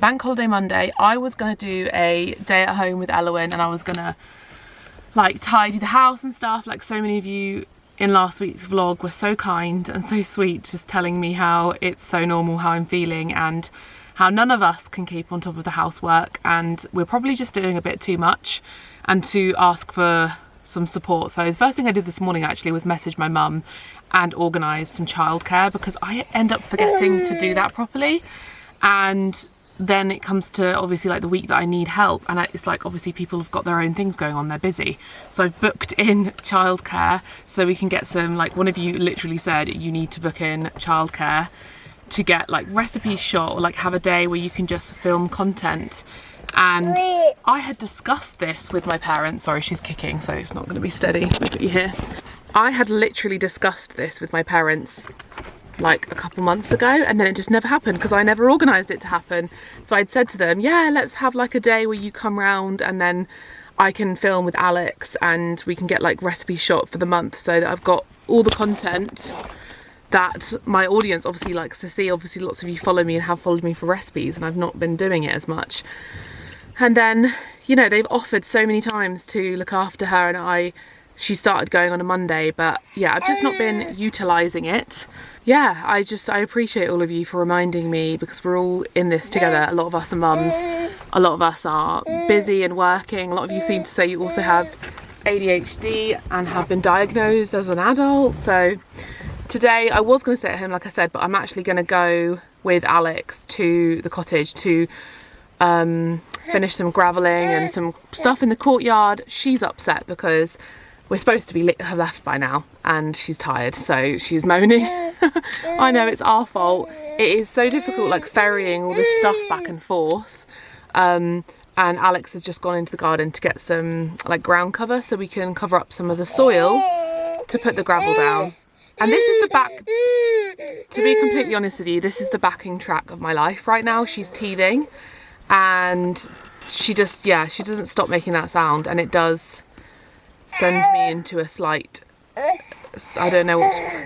bank holiday Monday, I was gonna do a day at home with Elowen, and I was gonna like tidy the house and stuff. Like so many of you in last week's vlog were so kind and so sweet, just telling me how it's so normal how I'm feeling and how none of us can keep on top of the housework, and we're probably just doing a bit too much, and to ask for some support. So the first thing I did this morning actually was message my mum and organise some childcare, because I end up forgetting to do that properly, and then it comes to obviously like the week that I need help, and it's like obviously people have got their own things going on, they're busy. So I've booked in childcare so that we can get some, like one of you literally said you need to book in childcare to get like recipes shot, or like have a day where you can just film content. And I had discussed this with my parents. Sorry, she's kicking, so it's not going to be steady. Look at you here. I had literally discussed this with my parents like a couple months ago, and then it just never happened because I never organised it to happen. So I'd said to them, yeah, let's have like a day where you come round and then I can film with Alex and we can get like recipes shot for the month, so that I've got all the content that my audience obviously likes to see. Obviously lots of you follow me and have followed me for recipes, and I've not been doing it as much. And then, you know, they've offered so many times to look after her, and she started going on a Monday, but yeah, I've just not been utilising it. Yeah, I appreciate all of you for reminding me, because we're all in this together. A lot of us are mums, a lot of us are busy and working. A lot of you seem to say you also have ADHD and have been diagnosed as an adult. So today I was going to stay at home like I said, but I'm actually going to go with Alex to the cottage to finish some gravelling and some stuff in the courtyard. She's upset because we're supposed to be have left by now, and she's tired, so she's moaning. I know it's our fault. It is so difficult, like ferrying all this stuff back and forth. And Alex has just gone into the garden to get some like ground cover so we can cover up some of the soil to put the gravel down. And this is the back, to be completely honest with you, this is the backing track of my life right now. She's teething, and she just, yeah, she doesn't stop making that sound, and it does send me into a slight, I don't know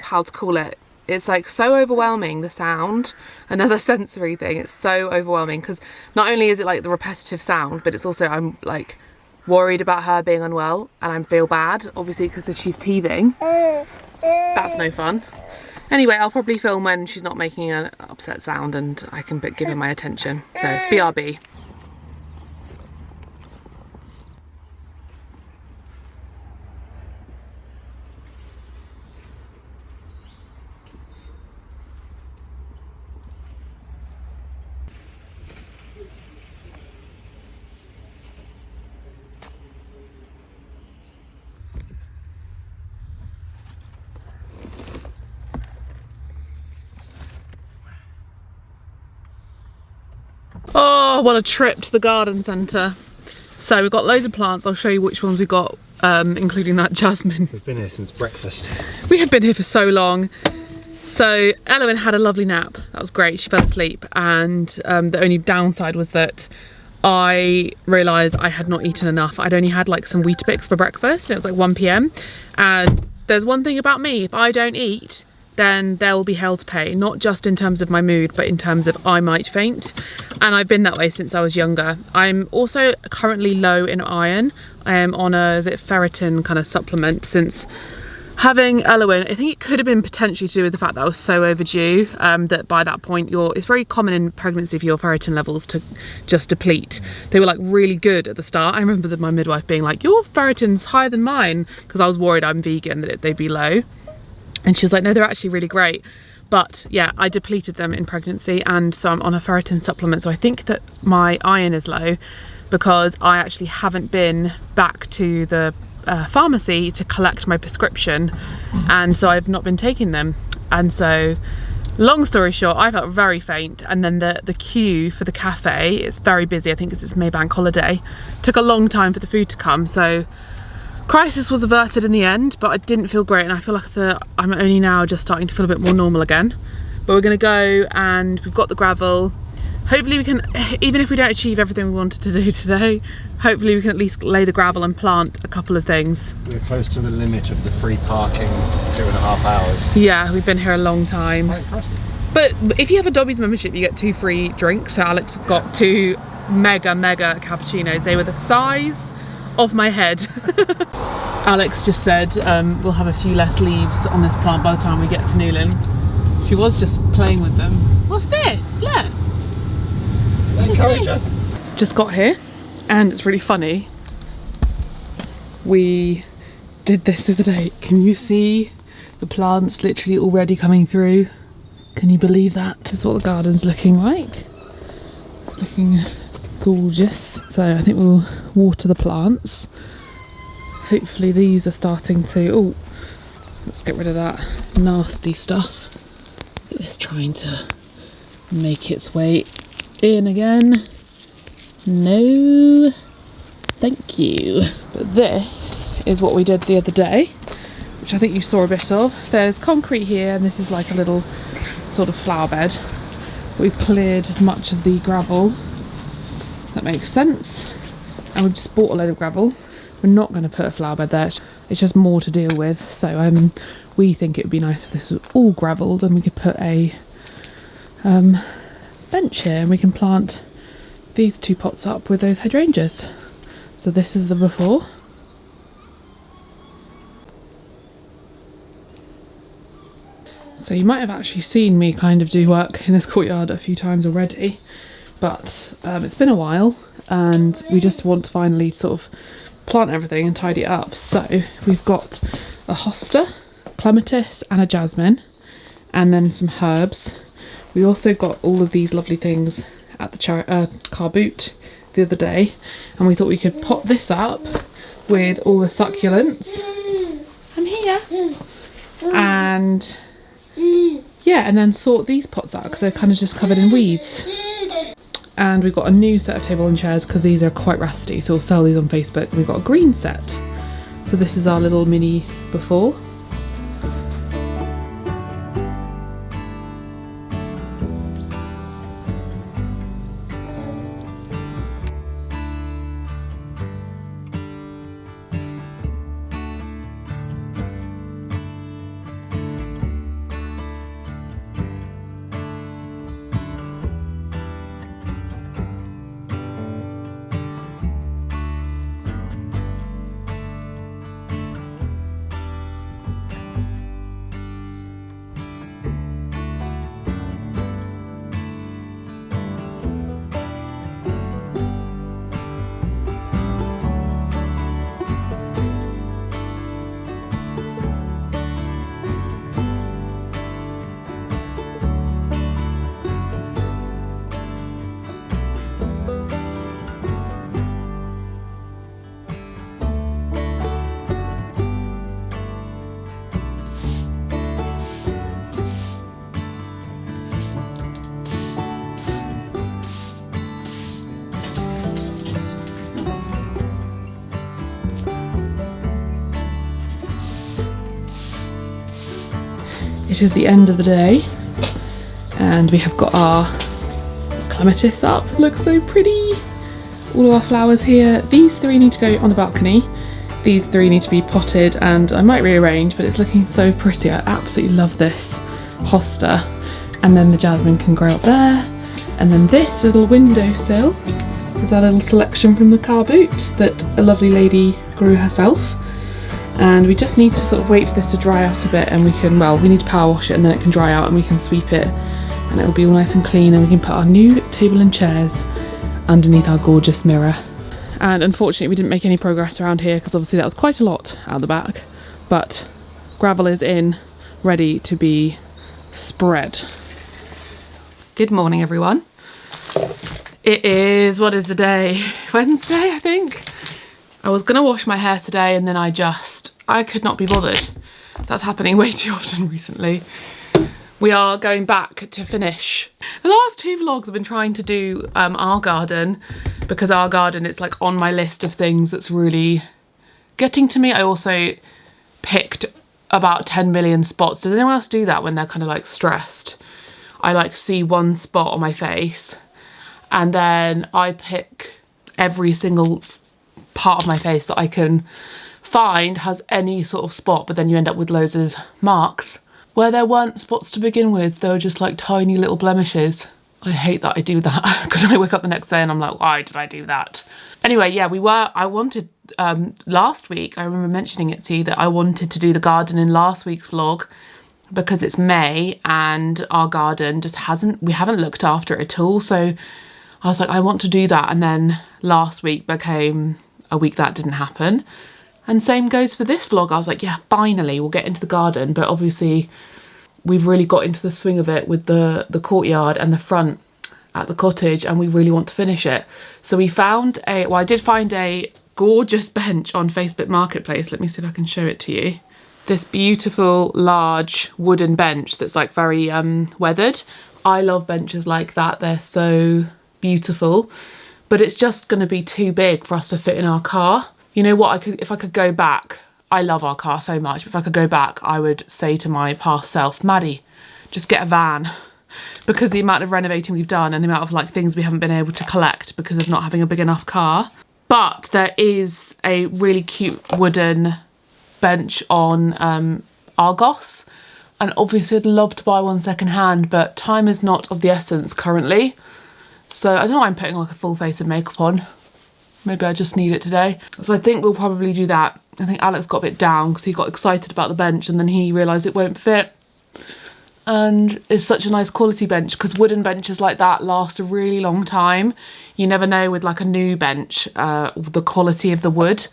how to call it. It's like so overwhelming, the sound, another sensory thing. It's so overwhelming because not only is it like the repetitive sound, but it's also, I'm like worried about her being unwell, and I feel bad obviously because if she's teething, that's no fun. Anyway, I'll probably film when she's not making an upset sound and I can give her my attention. So BRB. Oh, what a trip to the garden centre. So we've got loads of plants. I'll show you which ones we got, including that jasmine. We've been here since breakfast. We have been here for so long. So Elowen had a lovely nap. That was great. She fell asleep, and the only downside was that I realised I had not eaten enough. I'd only had like some Weetabix for breakfast, and it was like 1 PM. And there's one thing about me, if I don't eat, then there will be hell to pay, not just in terms of my mood, but in terms of I might faint. And I've been that way since I was younger. I'm also currently low in iron. I am on a, is it ferritin kind of supplement since having Elowen. I think it could have been potentially to do with the fact that I was so overdue, that by that point it's very common in pregnancy for your ferritin levels to just deplete. They were like really good at the start. I remember my midwife being like, your ferritin's higher than mine, because I was worried I'm vegan, that they'd be low. And she was like, no, they're actually really great. But yeah, I depleted them in pregnancy, and so I'm on a ferritin supplement. So I think that my iron is low because I actually haven't been back to the pharmacy to collect my prescription, and so I've not been taking them. And so long story short, I felt very faint, and then the queue for the cafe, it's very busy. I think it's Maybank holiday. Took a long time for the food to come, so crisis was averted in the end, but I didn't feel great, and I feel like I'm only now just starting to feel a bit more normal again. But we're gonna go, and we've got the gravel. hopefully we can, even if we don't achieve everything we wanted to do today, hopefully we can at least lay the gravel and plant a couple of things. We're close to the limit of the free parking, 2.5 hours. Yeah, we've been here a long time. Quite impressive. But if you have a Dobby's membership, you get 2 free drinks. So Alex got 2 mega cappuccinos. They were the size of my head. Alex just said we'll have a few less leaves on this plant by the time we get to Newlyn. She was just playing with them. What's this? Look. Encourage. Just got here and it's really funny. We did this the other day. Can you see the plants literally already coming through? Can you believe that? This is what the garden's looking like. Looking gorgeous. So I think we'll water the plants. Hopefully these are starting to, oh, let's get rid of that nasty stuff. Look at this trying to make its way in again. No, thank you. But this is what we did the other day, which I think you saw a bit of. There's concrete here and this is like a little sort of flower bed. We've cleared as much of the gravel. That makes sense. And we've just bought a load of gravel. We're not going to put a flower bed there. It's just more to deal with. So we think it would be nice if this was all gravelled and we could put a bench here and we can plant these 2 pots up with those hydrangeas. So this is the before. So you might have actually seen me kind of do work in this courtyard a few times already, but it's been a while and we just want to finally sort of plant everything and tidy it up. So we've got a hosta, clematis and a jasmine, and then some herbs. We also got all of these lovely things at the car boot the other day, and we thought we could pot this up with all the succulents. I'm here. And yeah, and then sort these pots out because they're kind of just covered in weeds. And we've got a new set of table and chairs because these are quite rusty, so we'll sell these on Facebook. We've got a green set. So this is our little mini before. It is the end of the day and we have got our clematis up. Looks so pretty. All of our flowers here. These 3 need to go on the balcony. These 3 need to be potted and I might rearrange, but it's looking so pretty. I absolutely love this hosta. And then the jasmine can grow up there. And then this little windowsill is our little selection from the car boot that a lovely lady grew herself. And we just need to sort of wait for this to dry out a bit and we can, well, we need to power wash it and then it can dry out and we can sweep it and it'll be all nice and clean and we can put our new table and chairs underneath our gorgeous mirror. And unfortunately we didn't make any progress around here because obviously that was quite a lot out the back, but gravel is in, ready to be spread. Good morning everyone. It is, what is the day? Wednesday, I think? I was gonna wash my hair today and then I could not be bothered. That's happening way too often recently. We are going back to finish. The last 2 vlogs I've been trying to do our garden, because our garden is like on my list of things that's really getting to me. I also picked about 10 million spots. Does anyone else do that when they're kind of like stressed? I like see one spot on my face and then I pick every single part of my face that I can find has any sort of spot, but then you end up with loads of marks where there weren't spots to begin with. They were just like tiny little blemishes. I hate that I do that because then I wake up the next day and I'm like, why did I do that? Anyway, yeah, I wanted, last week, I remember mentioning it to you that I wanted to do the garden in last week's vlog because it's May and our garden just we haven't looked after it at all. So I was like, I want to do that. And then last week became a week that didn't happen. And same goes for this vlog. I was like, yeah, finally we'll get into the garden. But obviously we've really got into the swing of it with the courtyard and the front at the cottage, and we really want to finish it. So we found I did find a gorgeous bench on Facebook Marketplace. Let me see if I can show it to you. This beautiful large wooden bench that's like very weathered. I love benches like that. They're so beautiful, but it's just going to be too big for us to fit in our car. You know what, if I could go back, I love our car so much, but if I could go back, I would say to my past self, Maddie, just get a van. Because the amount of renovating we've done and the amount of like things we haven't been able to collect because of not having a big enough car. But there is a really cute wooden bench on Argos, and obviously I'd love to buy one second hand, but time is not of the essence currently. So I don't know why I'm putting like a full face of makeup on. Maybe I just need it today. So I think we'll probably do that. I think Alex got a bit down because he got excited about the bench and then he realised it won't fit. And it's such a nice quality bench because wooden benches like that last a really long time. You never know with like a new bench, the quality of the wood,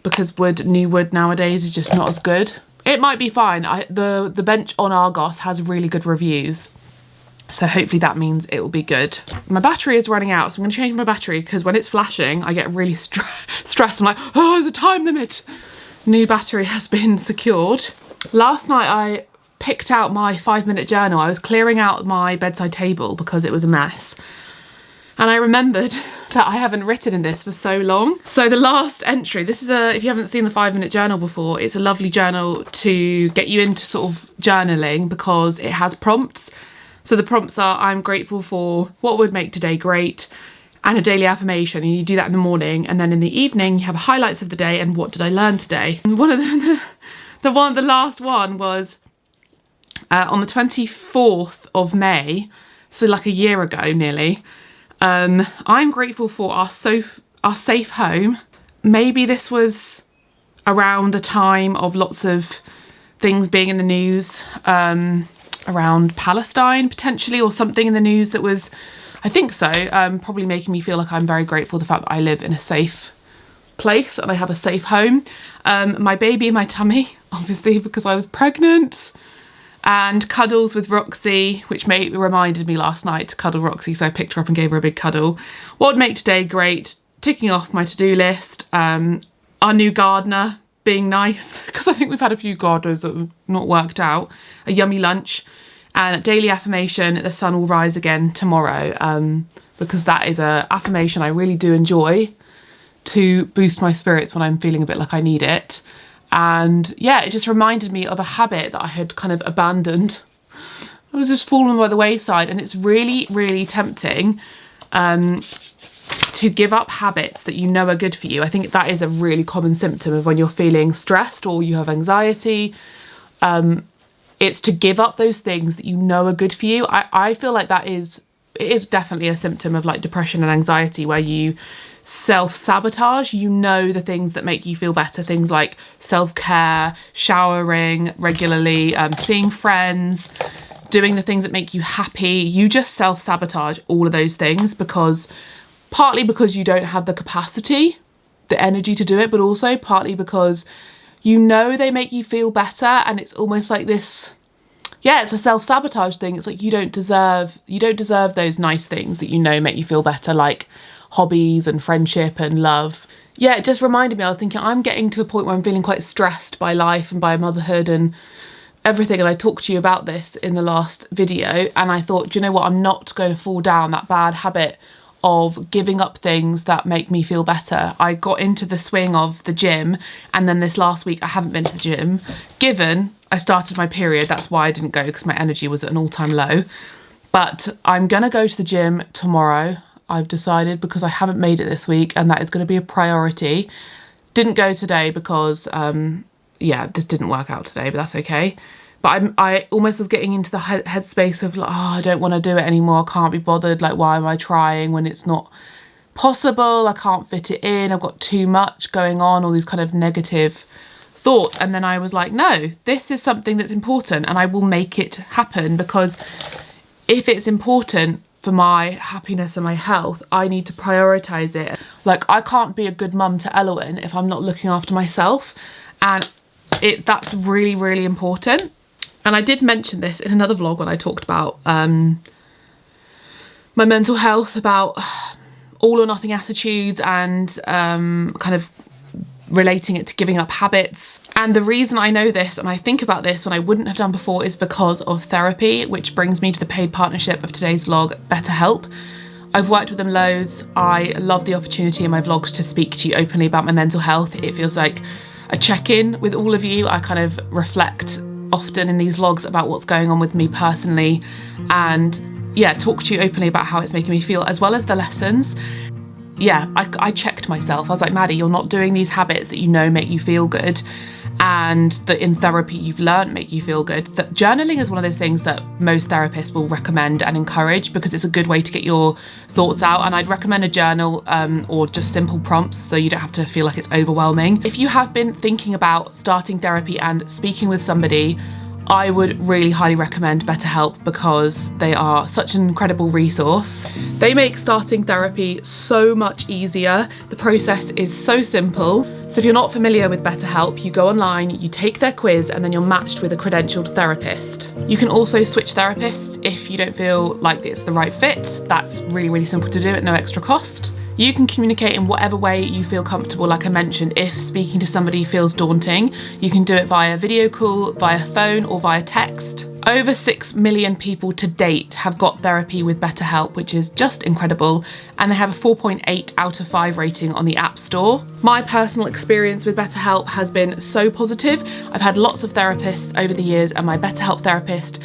because new wood nowadays is just not as good. It might be fine. The bench on Argos has really good reviews. So hopefully that means it will be good. My battery is running out, so I'm going to change my battery because when it's flashing, I get really stressed. I'm like, oh, there's a time limit. New battery has been secured. Last night I picked out my 5-minute journal. I was clearing out my bedside table because it was a mess. And I remembered that I haven't written in this for so long. So the last entry, this is if you haven't seen the 5-minute journal before, it's a lovely journal to get you into sort of journaling because it has prompts. So the prompts are, I'm grateful for what would make today great, and a daily affirmation. And you do that in the morning, and then in the evening you have highlights of the day and what did I learn today. And one of them, the last one was on the 24th of May, so like a year ago nearly. I'm grateful for our safe home. Maybe this was around the time of lots of things being in the news, around Palestine potentially, or something in the news that was, I think so, probably making me feel like I'm very grateful for the fact that I live in a safe place and I have a safe home. My baby in my tummy, obviously, because I was pregnant, and cuddles with Roxy, which reminded me last night to cuddle Roxy, so I picked her up and gave her a big cuddle. What would make today great? Ticking off my to-do list. Our new gardener being nice, because I think we've had a few gardeners that have not worked out. A yummy lunch, and a daily affirmation, the sun will rise again tomorrow, because that is a affirmation I really do enjoy to boost my spirits when I'm feeling a bit like I need it. And yeah, it just reminded me of a habit that I had kind of abandoned. I was just falling by the wayside, and it's really, really tempting to give up habits that you know are good for you. I think that is a really common symptom of when you're feeling stressed or you have anxiety. It's to give up those things that you know are good for you. I feel like it is definitely a symptom of like depression and anxiety, where you self-sabotage, you know, the things that make you feel better, things like self-care, showering regularly, seeing friends, doing the things that make you happy. You just self-sabotage all of those things partly because you don't have the capacity, the energy to do it, but also partly because you know they make you feel better, and it's almost like this, yeah, it's a self-sabotage thing. It's like you don't deserve those nice things that you know make you feel better, like hobbies and friendship and love. Yeah, it just reminded me, I was thinking I'm getting to a point where I'm feeling quite stressed by life and by motherhood and everything, and I talked to you about this in the last video, and I thought, do you know what, I'm not going to fall down that bad habit of giving up things that make me feel better. I got into the swing of the gym, and then this last week I haven't been to the gym. Given I started my period, that's why I didn't go, because my energy was at an all-time low. But I'm gonna go to the gym tomorrow. I've decided, because I haven't made it this week, and that is going to be a priority. Didn't go today because, yeah, it just didn't work out today, but that's okay. But I almost was getting into the headspace of like, oh, I don't want to do it anymore. I can't be bothered. Like, why am I trying when it's not possible? I can't fit it in. I've got too much going on, all these kind of negative thoughts. And then I was like, no, this is something that's important and I will make it happen, because if it's important for my happiness and my health, I need to prioritize it. Like, I can't be a good mum to Elowen if I'm not looking after myself, and that's really, really important. And I did mention this in another vlog when I talked about my mental health, about all or nothing attitudes, and kind of relating it to giving up habits. And the reason I know this and I think about this when I wouldn't have done before is because of therapy, which brings me to the paid partnership of today's vlog, BetterHelp. I've worked with them loads. I love the opportunity in my vlogs to speak to you openly about my mental health. It feels like a check-in with all of you. I kind of reflect often in these vlogs about what's going on with me personally, and yeah, talk to you openly about how it's making me feel, as well as the lessons. Yeah, I checked myself. I was like, Maddie, you're not doing these habits that you know make you feel good, and that in therapy you've learned make you feel good. That journaling is one of those things that most therapists will recommend and encourage, because it's a good way to get your thoughts out. And I'd recommend a journal or just simple prompts, so you don't have to feel like it's overwhelming. If you have been thinking about starting therapy and speaking with somebody, I would really highly recommend BetterHelp, because they are such an incredible resource. They make starting therapy so much easier. The process is so simple. So if you're not familiar with BetterHelp, you go online, you take their quiz, and then you're matched with a credentialed therapist. You can also switch therapists if you don't feel like it's the right fit. That's really, really simple to do at no extra cost. You can communicate in whatever way you feel comfortable. Like I mentioned, if speaking to somebody feels daunting, you can do it via video call, via phone, or via text. Over 6 million people to date have got therapy with BetterHelp, which is just incredible, and they have a 4.8 out of 5 rating on the App Store. My personal experience with BetterHelp has been so positive. I've had lots of therapists over the years, and my BetterHelp therapist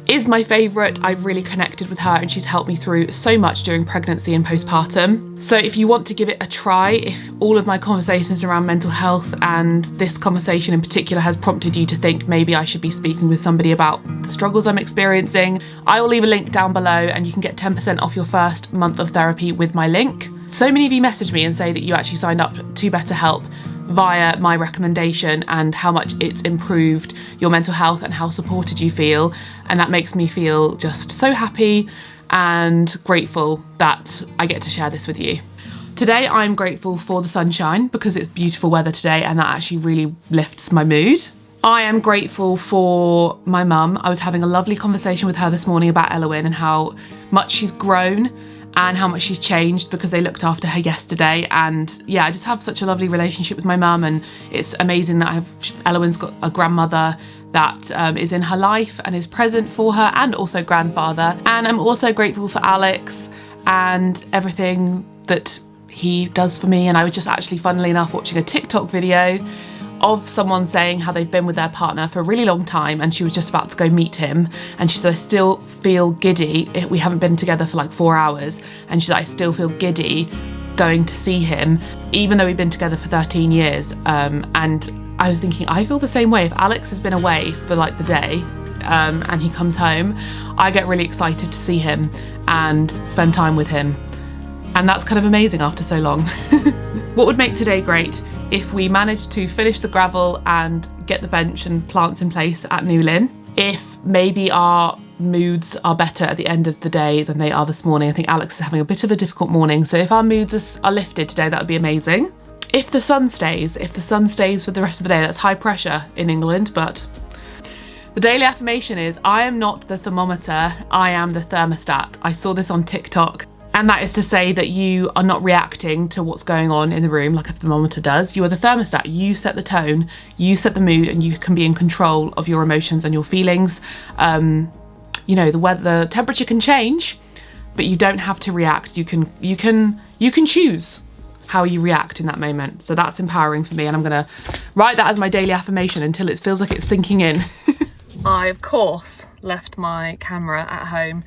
is my favourite. I've really connected with her, and she's helped me through so much during pregnancy and postpartum. So if you want to give it a try, if all of my conversations around mental health and this conversation in particular has prompted you to think maybe I should be speaking with somebody about the struggles I'm experiencing, I will leave a link down below, and you can get 10% off your first month of therapy with my link. So many of you message me and say that you actually signed up to BetterHelp via my recommendation, and how much it's improved your mental health and how supported you feel. And that makes me feel just so happy and grateful that I get to share this with you. Today I'm grateful for the sunshine, because it's beautiful weather today, and that actually really lifts my mood. I am grateful for my mum. I was having a lovely conversation with her this morning about Elowen and how much she's grown and how much she's changed, because they looked after her yesterday. And yeah, I just have such a lovely relationship with my mum, and it's amazing that Elowen's got a grandmother that is in her life and is present for her, and also grandfather. And I'm also grateful for Alex and everything that he does for me. And I was just actually, funnily enough, watching a TikTok video of someone saying how they've been with their partner for a really long time, and she was just about to go meet him, and she said, I still feel giddy. We haven't been together for like 4 hours, and she said, I still feel giddy going to see him, even though we've been together for 13 years. And I was thinking, I feel the same way. If Alex has been away for like the day and he comes home, I get really excited to see him and spend time with him. And that's kind of amazing after so long. What would make today great? If we managed to finish the gravel and get the bench and plants in place at New Lynn. If maybe our moods are better at the end of the day than they are this morning. I think Alex is having a bit of a difficult morning. So if our moods are lifted today, that would be amazing. If the sun stays for the rest of the day, that's high pressure in England, but the daily affirmation is, I am not the thermometer, I am the thermostat. I saw this on TikTok. And that is to say that you are not reacting to what's going on in the room like a thermometer does. You are the thermostat. You set the tone, you set the mood, and you can be in control of your emotions and your feelings. You know, the temperature can change, but you don't have to react. You can choose how you react in that moment. So that's empowering for me, and I'm gonna write that as my daily affirmation until it feels like it's sinking in. I, of course, left my camera at home.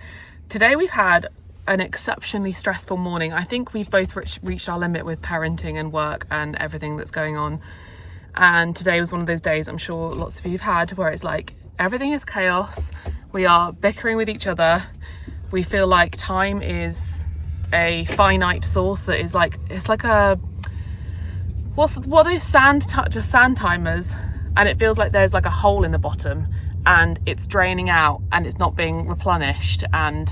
Today we've had an exceptionally stressful morning. I think we've both reached our limit with parenting and work and everything that's going on. And today was one of those days, I'm sure lots of you have had, where it's like everything is chaos. We are bickering with each other. We feel like time is a finite source that is like, it's like a, what are those sand timers? And it feels like there's like a hole in the bottom and it's draining out and it's not being replenished. And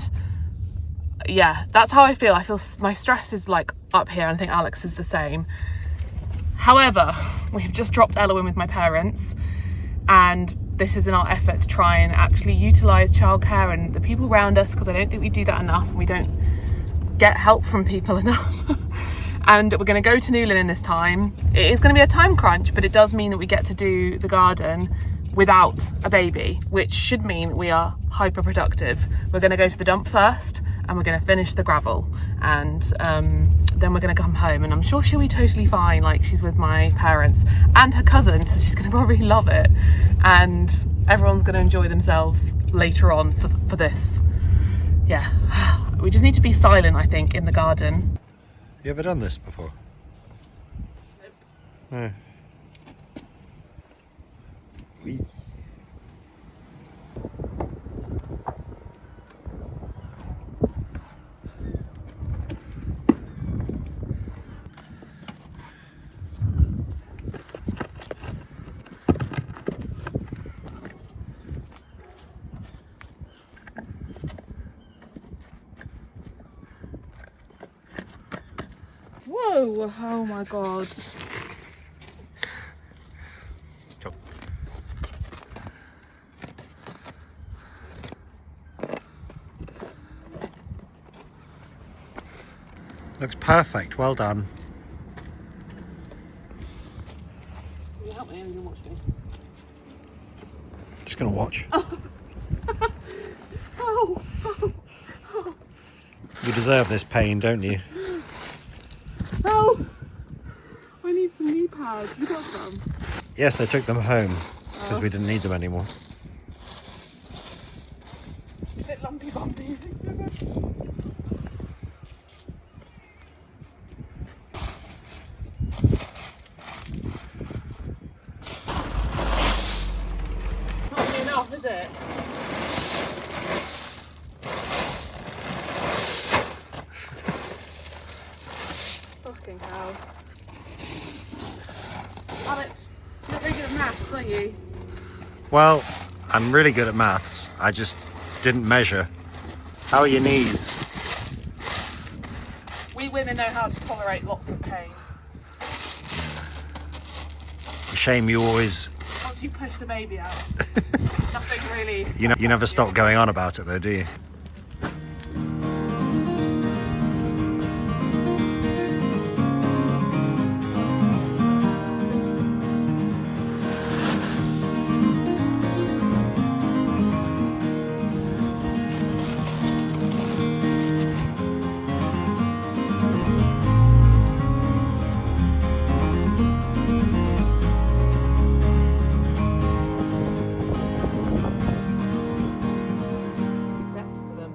yeah, that's how I feel. I feel my stress is like up here, and I think Alex is the same. However, we've just dropped Ella in with my parents, and this is in our effort to try and actually utilise childcare and the people around us, because I don't think we do that enough and we don't get help from people enough. And we're going to go to Newlyn in this time. It is going to be a time crunch, but it does mean that we get to do the garden without a baby, which should mean we are hyper productive. We're going to go to the dump first and we're going to finish the gravel, and then we're going to come home, and I'm sure she'll be totally fine. Like, she's with my parents and her cousin, so she's going to probably love it, and everyone's going to enjoy themselves later on for this. Yeah, we just need to be silent, I think, in the garden. You ever done this before? Nope. No. Wee. Whoa, oh my god. Go. Looks perfect, well done. Can you help me? You can watch me. Just gonna watch. Oh. You deserve this pain, don't you? Oh, I need some knee pads. You got some? Yes, I took them home because we didn't need them anymore. A bit lumpy bumpy. Not enough, is it? Fucking hell. Alex, you're not very good at maths, are you? Well, I'm really good at maths. I just didn't measure. How are your knees? We women know how to tolerate lots of pain. Shame you always... Once you push the baby out, nothing really... You never stop going on about it though, do you? Depths to them.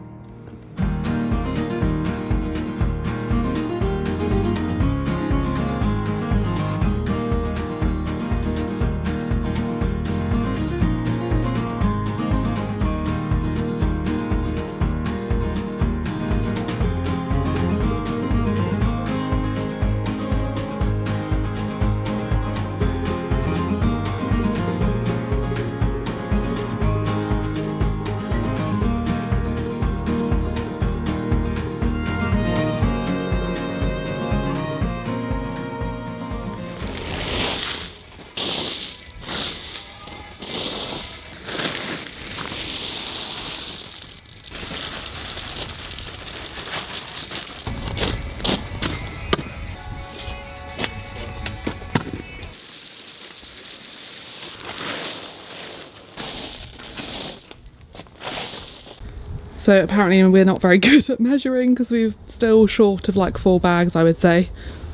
So apparently we're not very good at measuring because we're still short of like 4 bags, I would say.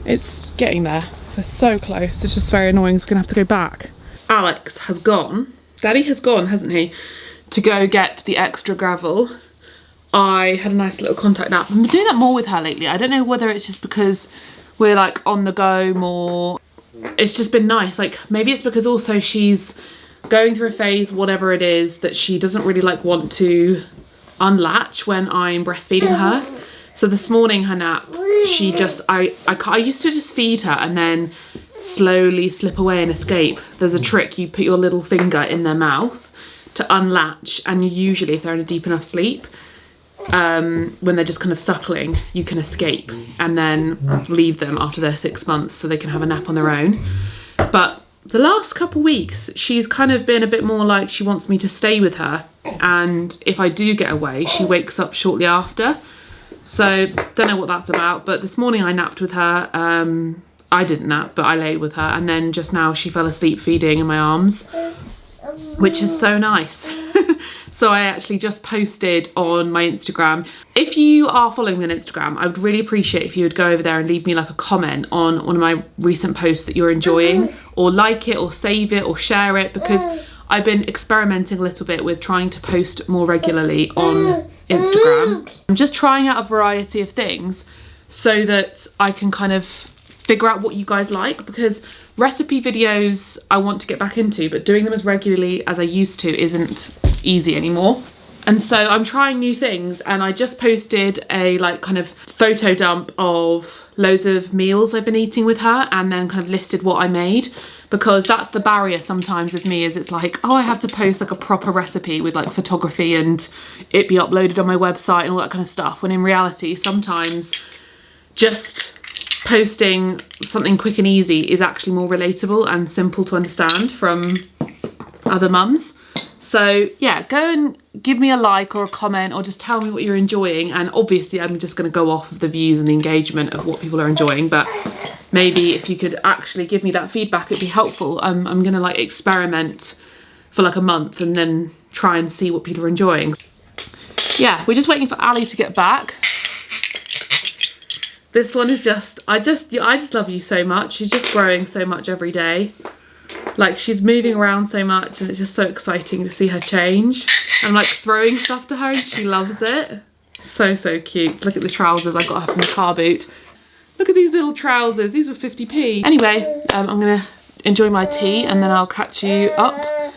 It's getting there. We're so close. It's just very annoying, so we're gonna have to go back. Alex has gone. Daddy has gone, hasn't he? To go get the extra gravel. I had a nice little contact nap. I've been doing that more with her lately. I don't know whether it's just because we're like on the go more. It's just been nice. Like maybe it's because also she's going through a phase, whatever it is, that she doesn't really like want to unlatch when I'm breastfeeding her. So this morning her nap, she just, I used to just feed her and then slowly slip away and escape. There's a trick, you put your little finger in their mouth to unlatch, and usually if they're in a deep enough sleep, when they're just kind of suckling, you can escape and then leave them after they're 6 months so they can have a nap on their own. But the last couple weeks, she's kind of been a bit more like she wants me to stay with her, and if I do get away, she wakes up shortly after. So don't know what that's about, but this morning I napped with her. I didn't nap, but I laid with her, and then just now she fell asleep feeding in my arms, which is so nice. So I actually just posted on my Instagram. If you are following me on Instagram, I would really appreciate if you would go over there and leave me like a comment on one of my recent posts that you're enjoying, or like it, or save it, or share it, because I've been experimenting a little bit with trying to post more regularly on Instagram. I'm just trying out a variety of things so that I can kind of figure out what you guys like, because recipe videos I want to get back into, but doing them as regularly as I used to isn't easy anymore. And so I'm trying new things, and I just posted a like kind of photo dump of loads of meals I've been eating with her, and then kind of listed what I made, because that's the barrier sometimes with me, is it's like, oh, I have to post like a proper recipe with like photography and it be uploaded on my website and all that kind of stuff, when in reality sometimes just posting something quick and easy is actually more relatable and simple to understand from other mums. So yeah, go and give me a like or a comment, or just tell me what you're enjoying. And obviously I'm just going to go off of the views and the engagement of what people are enjoying, but maybe if you could actually give me that feedback, it'd be helpful. I'm going to like experiment for like a month and then try and see what people are enjoying. Yeah, we're just waiting for Ali to get back. This one is just, I just love you so much. She's just growing so much every day. Like she's moving around so much, and it's just so exciting to see her change. I'm like throwing stuff to her and she loves it. So cute. Look at the trousers I got her from the car boot. Look at these little trousers. These were 50p. Anyway, I'm gonna enjoy my tea, and then I'll catch you up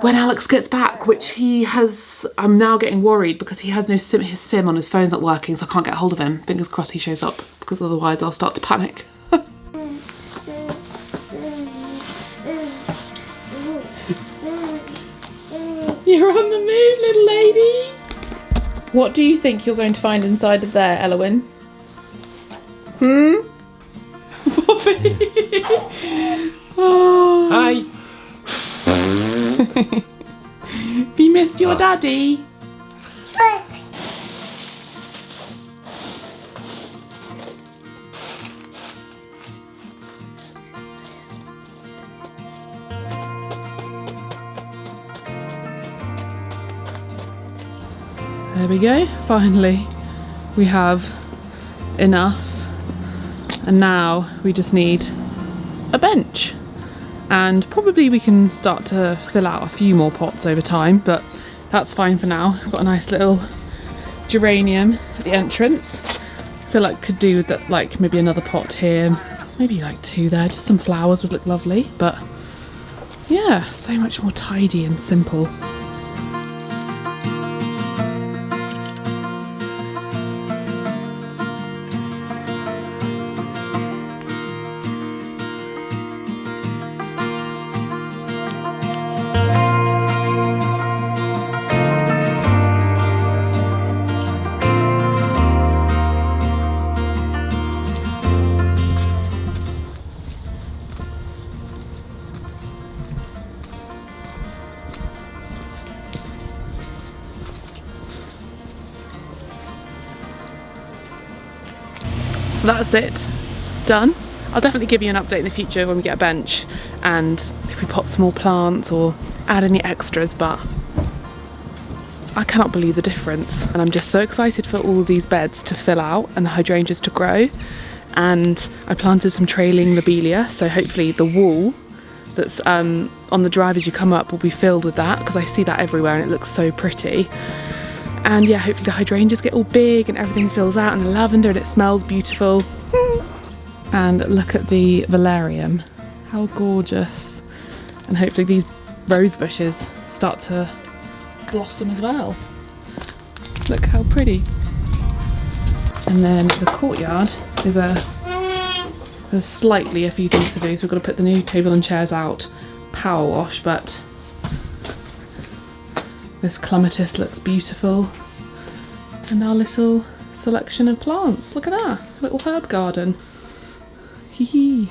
when Alex gets back, which he has. I'm now getting worried because he has no SIM. His SIM on his phone's not working, so I can't get hold of him. Fingers crossed he shows up, because otherwise I'll start to panic. You're on the move, little lady. What do you think you're going to find inside of there, Elowen? Bobby. Oh. Hi. Have you missed your daddy? There we go, finally we have enough, and now we just need a bench, and probably we can start to fill out a few more pots over time, but that's fine for now. I've got a nice little geranium at the entrance. I feel like could do with that, like maybe another pot here, maybe like 2 there, just some flowers would look lovely, but yeah, so much more tidy and simple. So that's it, done. I'll definitely give you an update in the future when we get a bench, and if we pot some more plants or add any extras, but I cannot believe the difference. And I'm just so excited for all these beds to fill out and the hydrangeas to grow. And I planted some trailing lobelia, so hopefully the wall that's on the drive as you come up will be filled with that, because I see that everywhere and it looks so pretty. And yeah, hopefully the hydrangeas get all big and everything fills out, and the lavender, and it smells beautiful. And look at the valerian, how gorgeous. And hopefully these rose bushes start to blossom as well. Look how pretty. And then the courtyard is there's slightly a few things to do, so we've got to put the new table and chairs out, power wash, but this clematis looks beautiful. And our little selection of plants, look at that, little herb garden. Hee hee.